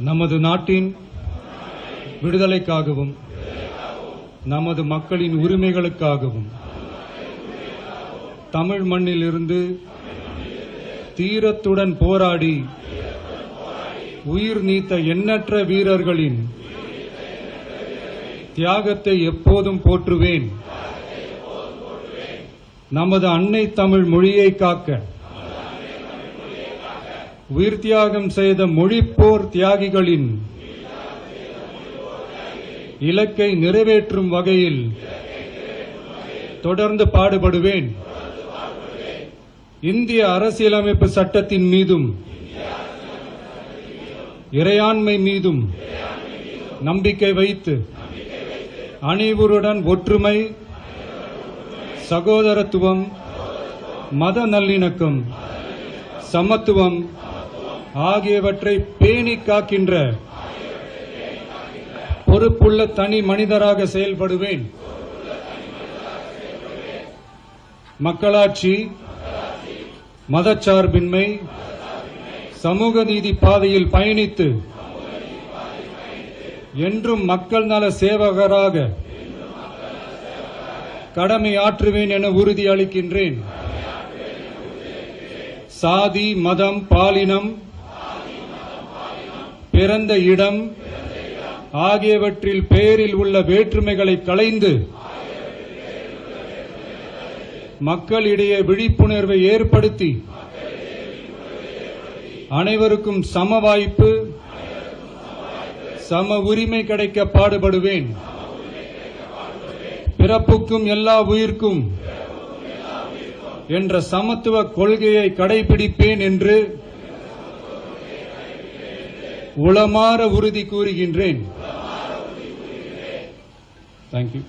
நமது நாட்டின் விடுதலைக்காகவும் நமது மக்களின் உரிமைகளுக்காகவும் தமிழ் மண்ணிலிருந்து தீரத்துடன் போராடி உயிர் நீத்த எண்ணற்ற வீரர்களின் தியாகத்தை எப்போதும் போற்றுவேன். நமது அன்னை தமிழ் மொழியை காக்க உயிர் தியாகம் செய்த மொழிப்போர் தியாகிகளின் இலக்கை நிறைவேற்றும் வகையில் தொடர்ந்து பாடுபடுவேன். இந்திய அரசியலமைப்பு சட்டத்தின் மீதும் இறையாண்மை மீதும் நம்பிக்கை வைத்து அனைவருடன் ஒற்றுமை, சகோதரத்துவம், மத நல்லிணக்கம், சமத்துவம் ஆகியவற்றை பேணி காக்கின்ற பொறுப்புள்ள தனி மனிதராக செயல்படுவேன். மக்களாட்சி, மதச்சார்பின்மை, சமூக நீதி பாதையில் பயணித்து என்றும் மக்கள் நல சேவகராக கடமை ஆற்றுவேன் என உறுதியளிக்கின்றேன். சாதி, மதம், பாலினம், பிறந்த இடம் ஆகியவற்றில் பெயரில் உள்ள வேற்றுமைகளை களைந்து மக்களிடையே விழிப்புணர்வை ஏற்படுத்தி அனைவருக்கும் சம வாய்ப்பு, சம உரிமை கிடைக்க பாடுபடுவேன். பிறப்புக்கும் எல்லா உயிர்க்கும் என்ற சமத்துவ கொள்கையை கடைபிடிப்பேன் என்று உளமாற உறுதி கூறுகின்றேன். தேங்க்யூ.